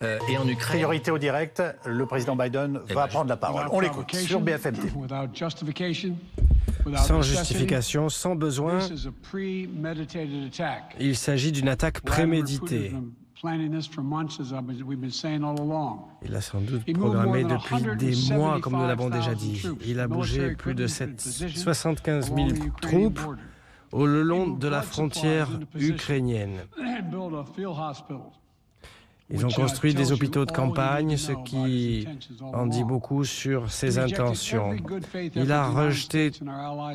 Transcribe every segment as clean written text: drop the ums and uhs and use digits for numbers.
Et en Ukraine... Priorité au direct, le président Biden va prendre la parole. On l'écoute sur BFM TV. Sans justification, sans besoin, il s'agit d'une attaque préméditée. Il a sans doute programmé depuis des mois, comme nous l'avons déjà dit. Il a bougé plus de 75 000 troupes au long de la frontière ukrainienne. Ils ont construit des hôpitaux de campagne, ce qui en dit beaucoup sur ses intentions. Il a rejeté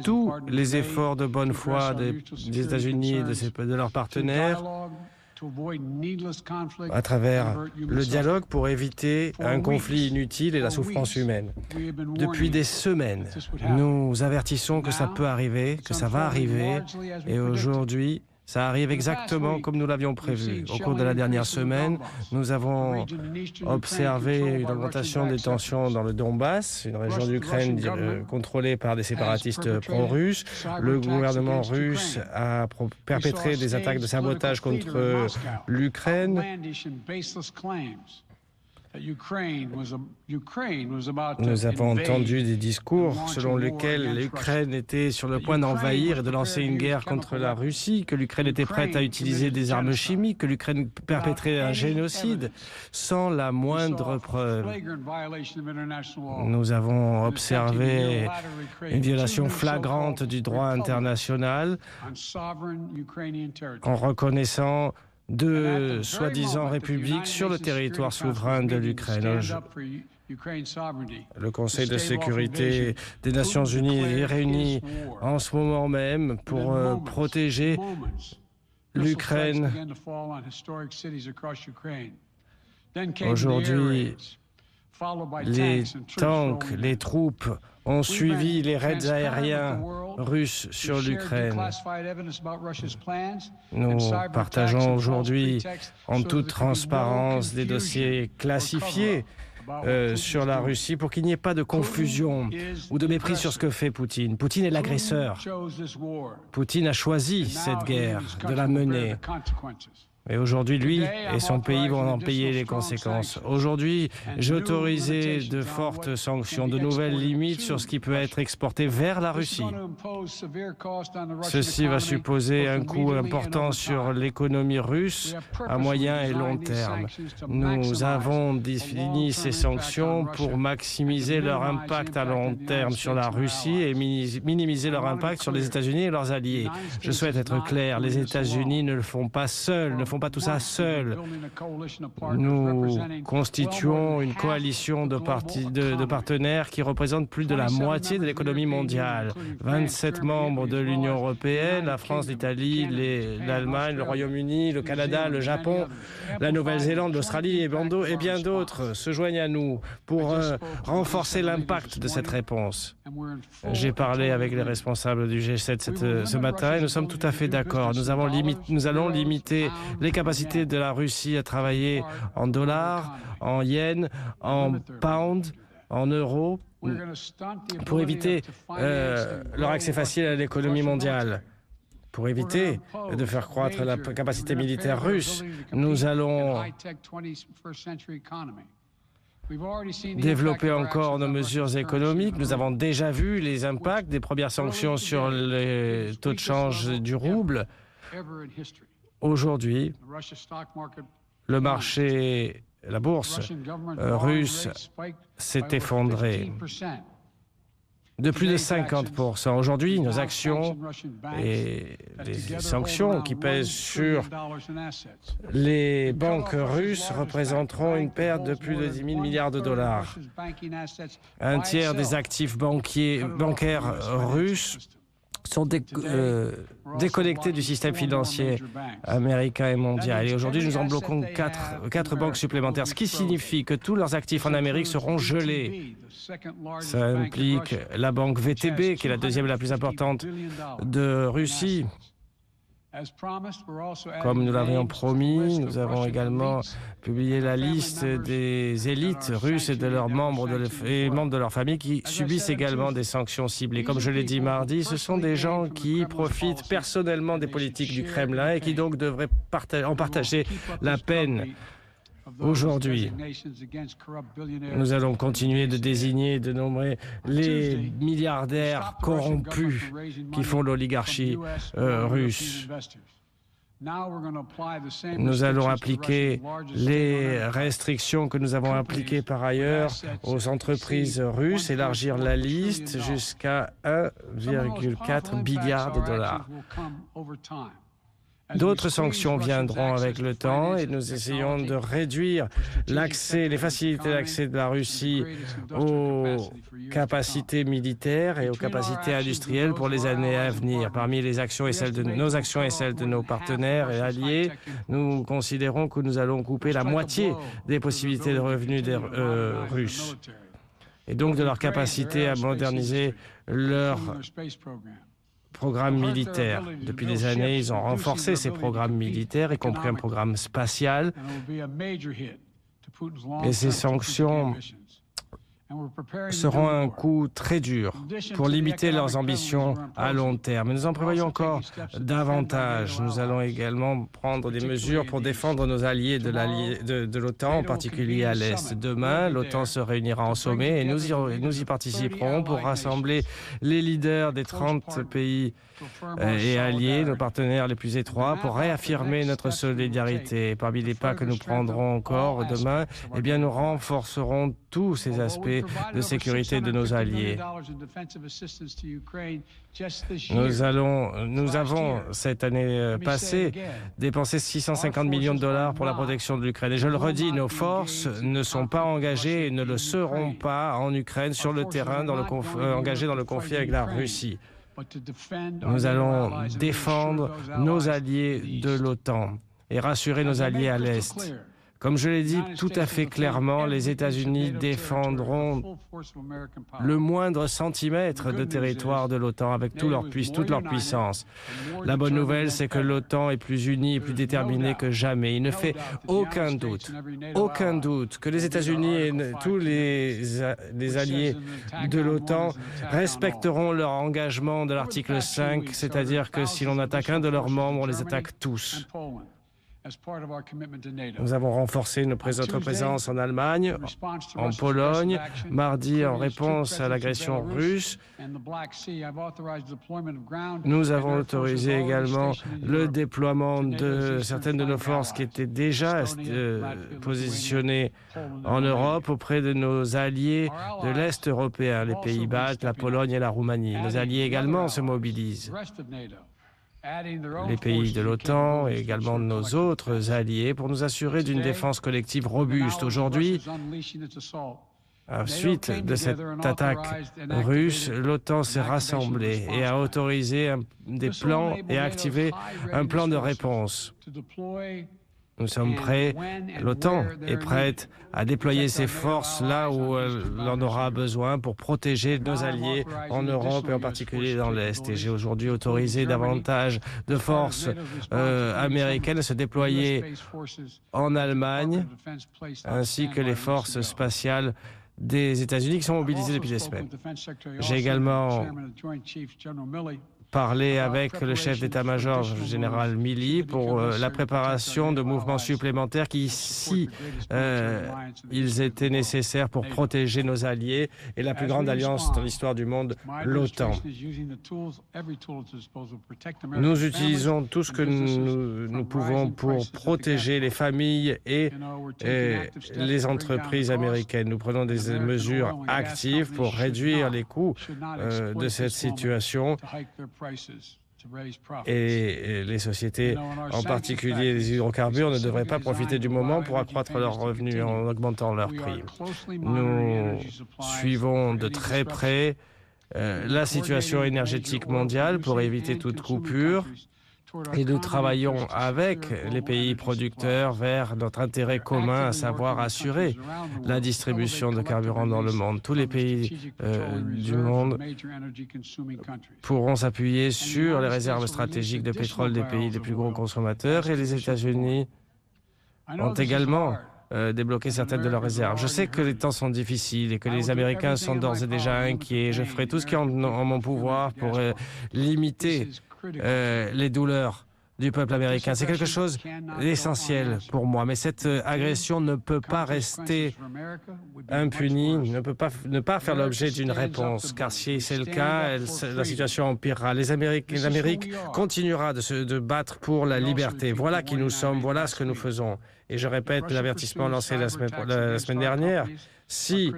tous les efforts de bonne foi des États-Unis et de leurs partenaires à travers le dialogue pour éviter un conflit inutile et la souffrance humaine. Depuis des semaines, nous avertissons que ça peut arriver, que ça va arriver, et aujourd'hui, ça arrive exactement comme nous l'avions prévu. Au cours de la dernière semaine, nous avons observé une augmentation des tensions dans le Donbass, une région d'Ukraine contrôlée par des séparatistes pro-russes. Le gouvernement russe a perpétré des attaques de sabotage contre l'Ukraine. Nous avons entendu des discours selon lesquels l'Ukraine était sur le point d'envahir et de lancer une guerre contre la Russie, que l'Ukraine était prête à utiliser des armes chimiques, que l'Ukraine perpétrait un génocide sans la moindre preuve. Nous avons observé une violation flagrante du droit international en reconnaissant deux soi-disant républiques sur le territoire souverain de l'Ukraine. Le Conseil de sécurité des Nations Unies est réuni en ce moment même pour protéger l'Ukraine. Aujourd'hui, les tanks, les troupes ont suivi les raids aériens russes sur l'Ukraine. Nous partageons aujourd'hui en toute transparence des dossiers classifiés sur la Russie pour qu'il n'y ait pas de confusion ou de mépris sur ce que fait Poutine. Poutine est l'agresseur. Poutine a choisi cette guerre, de la mener. Et aujourd'hui, lui et son pays vont en payer les conséquences. Aujourd'hui, j'ai autorisé de fortes sanctions, de nouvelles limites sur ce qui peut être exporté vers la Russie. Ceci va supposer un coût important sur l'économie russe à moyen et long terme. Nous avons défini ces sanctions pour maximiser leur impact à long terme sur la Russie et minimiser leur impact sur les États-Unis et leurs alliés. Je souhaite être clair, les États-Unis ne le font pas seuls, ne font pas tout ça seuls. Nous constituons une coalition de partenaires qui représentent plus de la moitié de l'économie mondiale. 27 membres de l'Union européenne, la France, l'Italie, l'Allemagne, le Royaume-Uni, le Canada, le Japon, la Nouvelle-Zélande, l'Australie et bien d'autres se joignent à nous pour renforcer l'impact de cette réponse. J'ai parlé avec les responsables du G7 ce matin et nous sommes tout à fait d'accord. Nous allons limiter les capacités de la Russie à travailler en dollars, en yens, en pounds, en euros, pour éviter leur accès facile à l'économie mondiale. Pour éviter de faire croître la capacité militaire russe, nous allons développer encore nos mesures économiques. Nous avons déjà vu les impacts des premières sanctions sur les taux de change du rouble. Aujourd'hui, le marché, la bourse russe s'est effondrée de plus de 50%. Aujourd'hui, nos actions et les sanctions qui pèsent sur les banques russes représenteront une perte de plus de 10 000 milliards de dollars. Un tiers des actifs bancaires russes sont déconnectés du système financier américain et mondial. Et aujourd'hui, nous en bloquons quatre banques supplémentaires, ce qui signifie que tous leurs actifs en Amérique seront gelés. Ça implique la banque VTB, qui est la deuxième et la plus importante de Russie. Comme nous l'avions promis, nous avons également publié la liste des élites russes et de leurs membres de leur famille qui subissent également des sanctions ciblées. Comme je l'ai dit mardi, ce sont des gens qui profitent personnellement des politiques du Kremlin et qui donc devraient en partager la peine. Aujourd'hui, nous allons continuer de désigner et de nommer les milliardaires corrompus qui font l'oligarchie russe. Nous allons appliquer les restrictions que nous avons appliquées par ailleurs aux entreprises russes, élargir la liste jusqu'à 1,4 milliard de dollars. D'autres sanctions viendront avec le temps et nous essayons de réduire les facilités d'accès de la Russie aux capacités militaires et aux capacités industrielles pour les années à venir. Parmi les actions et celles de nos actions et celles de nos partenaires et alliés, nous considérons que nous allons couper la moitié des possibilités de revenus des Russes et donc de leur capacité à moderniser leur programme militaire. Depuis des années, ils ont renforcé ces programmes militaires, y compris un programme spatial. Et ces sanctions seront un coup très dur pour limiter leurs ambitions à long terme. Nous en prévoyons encore davantage. Nous allons également prendre des mesures pour défendre nos alliés de l'OTAN, en particulier à l'Est. Demain, l'OTAN se réunira en sommet et nous y participerons pour rassembler les leaders des 30 pays et alliés, nos partenaires les plus étroits, pour réaffirmer notre solidarité. Parmi les pas que nous prendrons encore demain, eh bien, nous renforcerons tous ces aspects de sécurité de nos alliés. Nous avons, cette année passée, dépensé 650 millions de dollars pour la protection de l'Ukraine. Et je le redis, nos forces ne sont pas engagées et ne le seront pas en Ukraine, sur le terrain, engagées dans le conflit avec la Russie. Nous allons défendre nos alliés de l'OTAN et rassurer nos alliés à l'Est. Comme je l'ai dit tout à fait clairement, les États-Unis défendront le moindre centimètre de territoire de l'OTAN avec toute leur puissance. La bonne nouvelle, c'est que l'OTAN est plus unie et plus déterminée que jamais. Il ne fait aucun doute que les États-Unis et tous les alliés de l'OTAN respecteront leur engagement de l'article 5, c'est-à-dire que si l'on attaque un de leurs membres, on les attaque tous. Nous avons renforcé notre présence en Allemagne, en Pologne, mardi en réponse à l'agression russe. Nous avons autorisé également le déploiement de certaines de nos forces qui étaient déjà positionnées en Europe auprès de nos alliés de l'Est européen, les pays baltes, la Pologne et la Roumanie. Nos alliés également se mobilisent. Les pays de l'OTAN et également nos autres alliés pour nous assurer d'une défense collective robuste. Aujourd'hui, à suite de cette attaque russe, l'OTAN s'est rassemblée et a autorisé des plans et a activé un plan de réponse. Nous sommes prêts, l'OTAN est prête à déployer ses forces là où elle en aura besoin pour protéger nos alliés en Europe et en particulier dans l'Est. Et j'ai aujourd'hui autorisé davantage de forces américaines à se déployer en Allemagne, ainsi que les forces spatiales des États-Unis qui sont mobilisées depuis des semaines. J'ai également parler avec le chef d'état-major général Milley pour la préparation de mouvements supplémentaires qui, si ils étaient nécessaires pour protéger nos alliés et la plus grande alliance dans l'histoire du monde, l'OTAN. Nous utilisons tout ce que nous pouvons pour protéger les familles et les entreprises américaines. Nous prenons des mesures actives pour réduire les coûts de cette situation. Et les sociétés, en particulier les hydrocarbures, ne devraient pas profiter du moment pour accroître leurs revenus en augmentant leurs prix. Nous suivons de très près la situation énergétique mondiale pour éviter toute coupure. Et nous travaillons avec les pays producteurs vers notre intérêt commun, à savoir assurer la distribution de carburant dans le monde. Tous les pays du monde pourront s'appuyer sur les réserves stratégiques de pétrole des pays les plus gros consommateurs et les États-Unis ont également débloqué certaines de leurs réserves. Je sais que les temps sont difficiles et que les Américains sont d'ores et déjà inquiets. Je ferai tout ce qui est en mon pouvoir pour limiter les douleurs du peuple américain. C'est quelque chose d'essentiel pour moi. Mais cette agression ne peut pas rester impunie, ne pas faire l'objet d'une réponse. Car si c'est le cas, la situation empirera. L'Amérique continuera de se battre pour la liberté. Voilà qui nous sommes, voilà ce que nous faisons. Et je répète l'avertissement lancé la semaine dernière. Si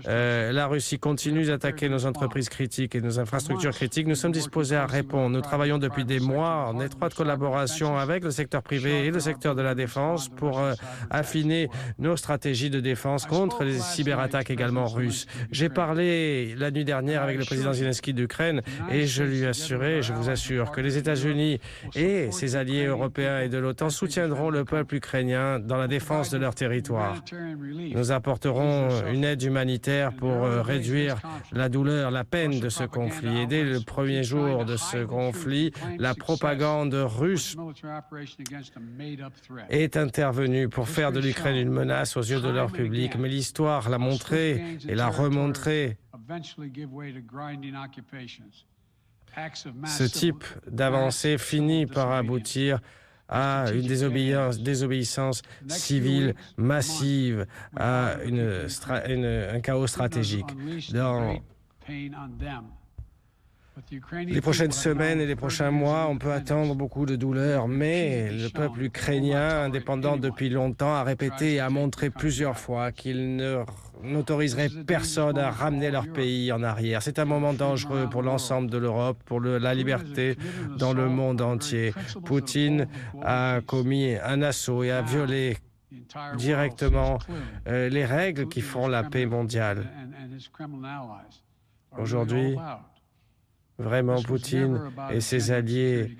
la Russie continue d'attaquer nos entreprises critiques et nos infrastructures critiques, nous sommes disposés à répondre. Nous travaillons depuis des mois en étroite collaboration avec le secteur privé et le secteur de la défense pour affiner nos stratégies de défense contre les cyberattaques également russes. J'ai parlé la nuit dernière avec le président Zelensky d'Ukraine et je lui ai assuré, je vous assure, que les États-Unis et ses alliés européens et de l'OTAN soutiendront le peuple ukrainien dans la défense de leur territoire. Nous apporterons une aide humanitaire pour réduire la douleur, la peine de ce conflit. Et dès le premier jour de ce conflit, la propagande russe est intervenue pour faire de l'Ukraine une menace aux yeux de leur public. Mais l'histoire l'a montré et l'a remontré. Ce type d'avancée finit par aboutir à une désobéissance civile massive, à un chaos stratégique. Dans les prochaines semaines et les prochains mois, on peut attendre beaucoup de douleur, mais le peuple ukrainien, indépendant depuis longtemps, a répété et a montré plusieurs fois qu'il n'autoriserait personne à ramener leur pays en arrière. C'est un moment dangereux pour l'ensemble de l'Europe, pour la liberté dans le monde entier. Poutine a commis un assaut et a violé directement les règles qui font la paix mondiale. Aujourd'hui, vraiment, Poutine et ses alliés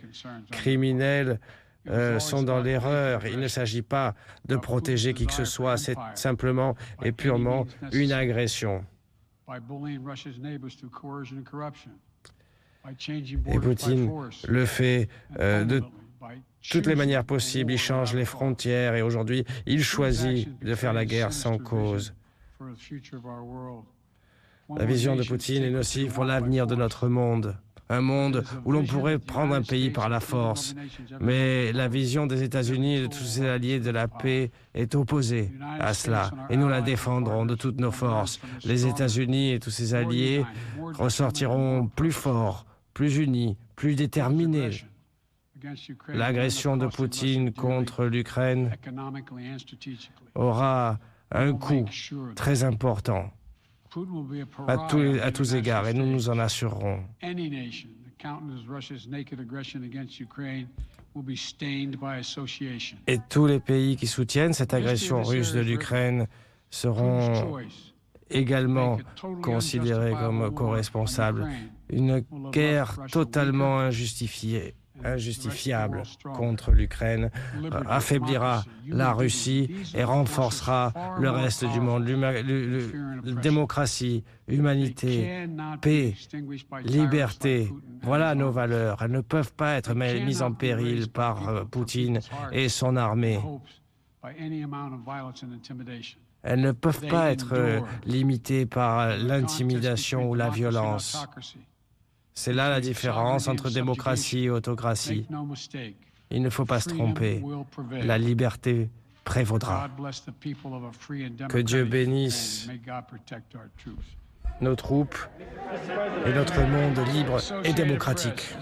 criminels sont dans l'erreur. Il ne s'agit pas de protéger qui que ce soit, c'est simplement et purement une agression. Et Poutine le fait de toutes les manières possibles. Il change les frontières et aujourd'hui, il choisit de faire la guerre sans cause. La vision de Poutine est nocive pour l'avenir de notre monde. Un monde où l'on pourrait prendre un pays par la force. Mais la vision des États-Unis et de tous ses alliés de la paix est opposée à cela. Et nous la défendrons de toutes nos forces. Les États-Unis et tous ses alliés ressortiront plus forts, plus unis, plus déterminés. L'agression de Poutine contre l'Ukraine aura un coût très important à tous égards, et nous nous en assurerons. Et tous les pays qui soutiennent cette agression russe de l'Ukraine seront également considérés comme co-responsables. Une guerre totalement injustifiable contre l'Ukraine affaiblira la Russie et renforcera le reste du monde. Démocratie, humanité, paix, liberté, voilà nos valeurs. Elles ne peuvent pas être mises en péril par Poutine et son armée. Elles ne peuvent pas être limitées par l'intimidation ou la violence. C'est là la différence entre démocratie et autocratie. Il ne faut pas se tromper. La liberté prévaudra. Que Dieu bénisse nos troupes et notre monde libre et démocratique.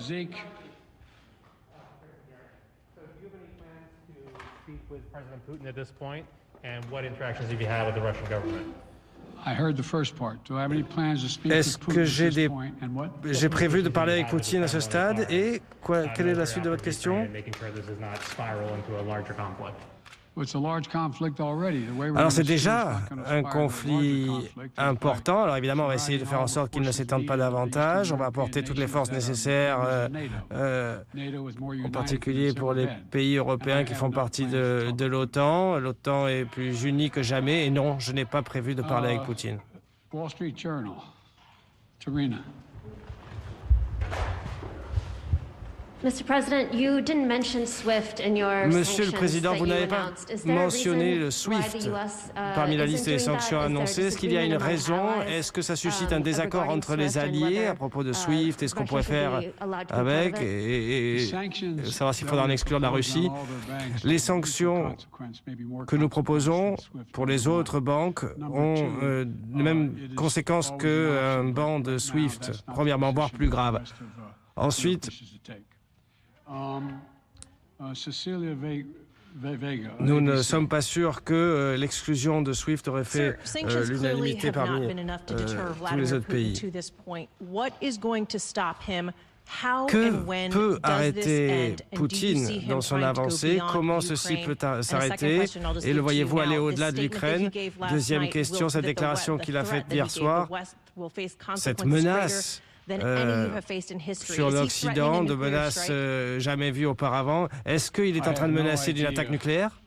Est-ce que j'ai prévu de parler avec Poutine à ce stade et quelle est la suite de votre question? Alors c'est déjà un conflit important. Alors évidemment, on va essayer de faire en sorte qu'il ne s'étende pas davantage. On va apporter toutes les forces nécessaires, en particulier pour les pays européens qui font partie de l'OTAN. L'OTAN est plus unie que jamais. Et non, je n'ai pas prévu de parler avec Poutine. Wall Street Journal, Tarina. Monsieur le Président, vous n'avez pas mentionné le SWIFT parmi la liste des sanctions annoncées. Est-ce qu'il y a une raison? Est-ce que ça suscite un désaccord entre les alliés à propos de SWIFT et ce qu'on pourrait faire avec et savoir s'il faudra en exclure la Russie? Les sanctions que nous proposons pour les autres banques ont les mêmes conséquences qu'un ban de SWIFT, premièrement, voire plus grave. Ensuite, nous ne sommes pas sûrs que l'exclusion de SWIFT aurait fait l'unanimité parmi tous les autres pays. Que peut arrêter Poutine dans son avancée? Comment ceci peut s'arrêter? Et le voyez-vous aller au-delà de l'Ukraine? Deuxième question, cette déclaration qu'il a faite hier soir, cette menace sur l'Occident, de menaces jamais vues auparavant. Est-ce qu'il est en train de menacer d'une attaque nucléaire?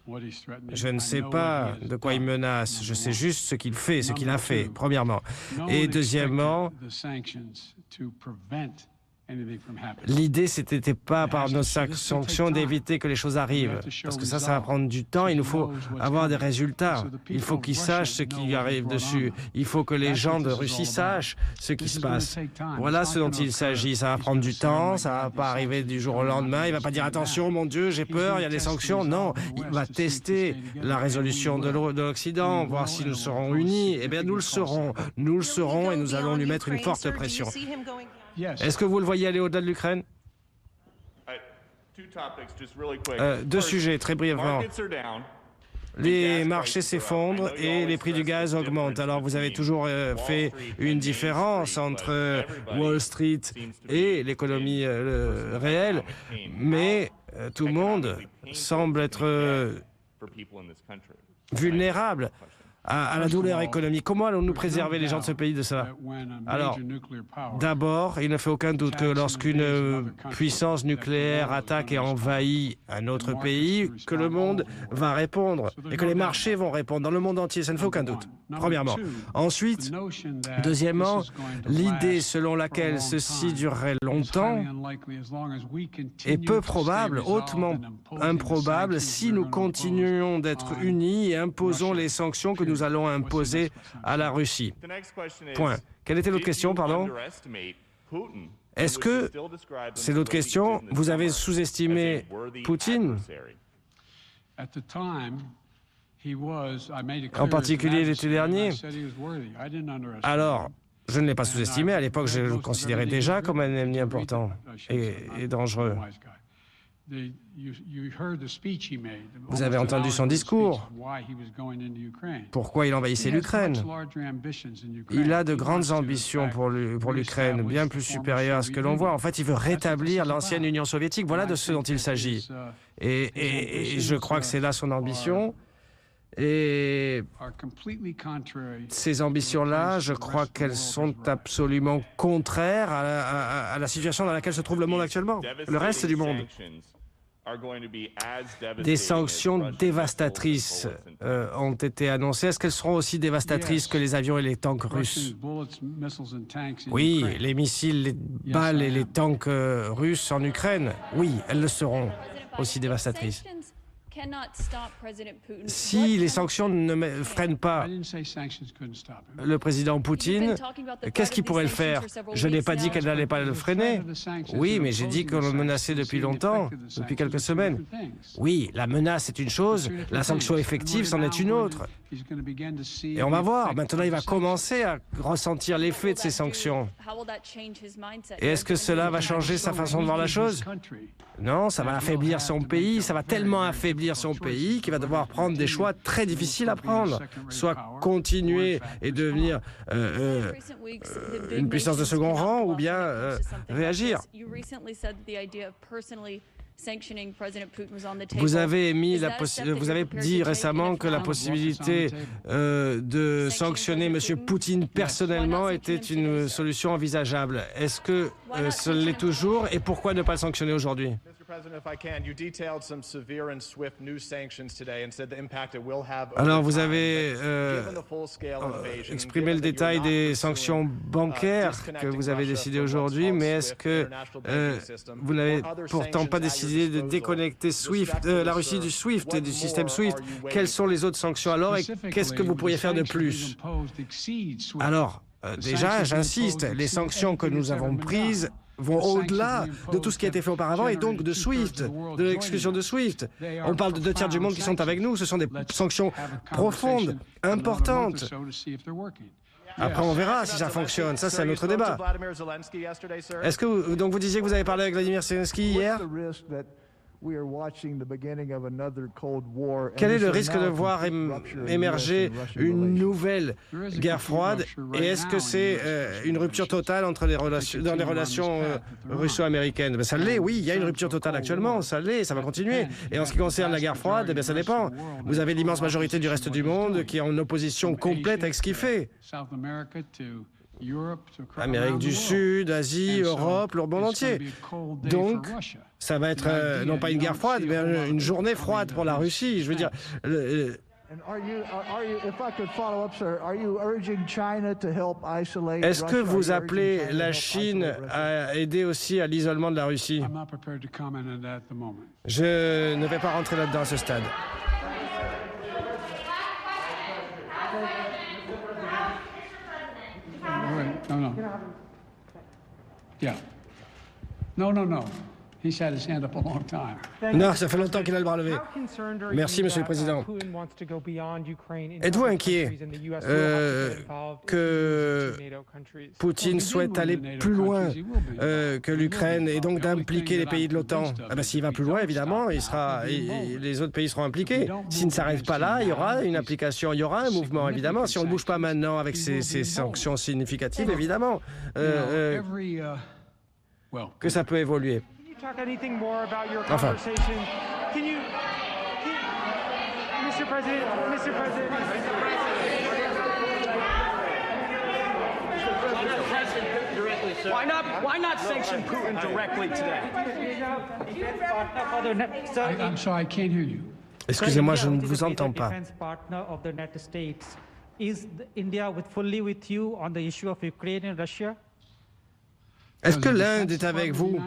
Je ne sais pas de quoi il menace. Je sais juste ce qu'il fait, ce qu'il a fait, premièrement. Et deuxièmement, l'idée, c'était pas par nos sanctions d'éviter que les choses arrivent. Parce que ça va prendre du temps. Il nous faut avoir des résultats. Il faut qu'ils sachent ce qui arrive dessus. Il faut que les gens de Russie sachent ce qui se passe. Voilà ce dont il s'agit. Ça va prendre du temps. Ça va pas arriver du jour au lendemain. Il va pas dire attention, mon Dieu, j'ai peur, il y a des sanctions. Non, il va tester la résolution de l'Occident, voir si nous serons unis. Eh bien, nous le serons. Nous le serons et nous allons lui mettre une forte pression. Est-ce que vous le voyez aller au-delà de l'Ukraine? Deux sujets, très brièvement. Les marchés s'effondrent et les prix du gaz augmentent. Alors, vous avez toujours fait une différence entre Wall Street et l'économie réelle, mais tout le monde semble être vulnérable à la douleur économique. Comment allons-nous préserver les gens de ce pays de ça? Alors, d'abord, il ne fait aucun doute que lorsqu'une puissance nucléaire attaque et envahit un autre pays, que le monde va répondre et que les marchés vont répondre dans le monde entier. Ça ne fait aucun doute, premièrement. Ensuite, deuxièmement, l'idée selon laquelle ceci durerait longtemps est peu probable, hautement improbable, si nous continuons d'être unis et imposons les sanctions que nous allons imposer à la Russie. Point. Quelle était l'autre question, pardon? Est-ce que, c'est l'autre question, vous avez sous-estimé Poutine? En particulier l'été dernier? Alors, je ne l'ai pas sous-estimé. À l'époque, je le considérais déjà comme un ennemi important et dangereux. Vous avez entendu son discours. Pourquoi il envahissait l'Ukraine? Il a de grandes ambitions pour l'Ukraine, bien plus supérieures à ce que l'on voit. En fait, il veut rétablir l'ancienne Union soviétique. Voilà de ce dont il s'agit. Et je crois que c'est là son ambition. Et ces ambitions-là, je crois qu'elles sont absolument contraires à la situation dans laquelle se trouve le monde actuellement, le reste du monde. Des sanctions dévastatrices ont été annoncées. Est-ce qu'elles seront aussi dévastatrices que les avions et les tanks russes? Oui, les missiles, les balles et les tanks russes en Ukraine, oui, elles le seront aussi dévastatrices. Si les sanctions ne freinent pas le président Poutine, qu'est-ce qui pourrait le faire? Je n'ai pas dit qu'elle n'allait pas le freiner. Oui, mais j'ai dit qu'on le menaçait depuis longtemps, depuis quelques semaines. Oui, la menace est une chose, la sanction effective, c'en est une autre. Et on va voir, maintenant il va commencer à ressentir l'effet de ces sanctions. Et est-ce que cela va changer sa façon de voir la chose? Non, ça va affaiblir son pays, ça va tellement affaiblir son pays qu'il va devoir prendre des choix très difficiles à prendre. Soit continuer et devenir une puissance de second rang ou bien réagir. Vous avez dit récemment que la possibilité de sanctionner M. Poutine personnellement était une solution envisageable. Est-ce que ce l'est toujours et pourquoi ne pas le sanctionner aujourd'hui? Alors, vous avez exprimé le détail des sanctions bancaires que vous avez décidées aujourd'hui, mais est-ce que vous n'avez pourtant pas décidé de déconnecter la Russie du SWIFT et du système SWIFT? Quelles sont les autres sanctions alors et qu'est-ce que vous pourriez faire de plus? Alors, déjà, j'insiste, les sanctions que nous avons prises vont au-delà de tout ce qui a été fait auparavant et donc de SWIFT, de l'exclusion de SWIFT. On parle de 2/3 du monde qui sont avec nous. Ce sont des sanctions profondes, importantes. Après, on verra si ça fonctionne. Ça, c'est un autre débat. Est-ce que donc vous disiez que vous avez parlé avec Vladimir Zelensky hier? Quel est le risque de voir émerger une nouvelle guerre froide? Et est-ce que c'est une rupture totale entre dans les relations russo-américaines? Ça l'est, oui, il y a une rupture totale actuellement, ça l'est, ça va continuer. Et en ce qui concerne la guerre froide, ça dépend. Vous avez l'immense majorité du reste du monde qui est en opposition complète avec ce qu'il fait. Amérique du Sud, Asie, Europe, le monde entier. Donc, ça va être non pas une guerre froide, mais une journée froide pour la Russie. Je veux dire... Est-ce que vous appelez la Chine à aider aussi à l'isolement de la Russie? Je ne vais pas rentrer là-dedans à ce stade. No. Yeah. No. He's had his hand up a long time. Non, ça fait longtemps qu'il a le bras levé. Merci, Monsieur le Président. Êtes-vous inquiet que Poutine souhaite aller plus loin que l'Ukraine et donc d'impliquer les pays de l'OTAN? S'il va plus loin, évidemment, les autres pays seront impliqués. S'il ne s'arrête pas là, il y aura une application, il y aura un mouvement, évidemment. Si on ne bouge pas maintenant avec ces sanctions significatives, évidemment, que ça peut évoluer. Enfin. Mr. President. Why not sanction Putin directly today? I'm sorry, I can't hear you. Excusez-moi, je ne vous entends pas. Is India fully with you on the issue of Ukraine and Russia? Est-ce que l'Inde est avec vous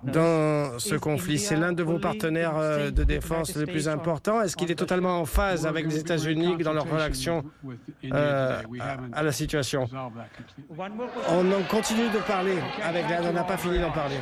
dans ce conflit? C'est l'un de vos partenaires de défense les plus importants. Est-ce qu'il est totalement en phase avec les États-Unis dans leur réaction à la situation? On continue de parler avec l'Inde, on n'a pas fini d'en parler.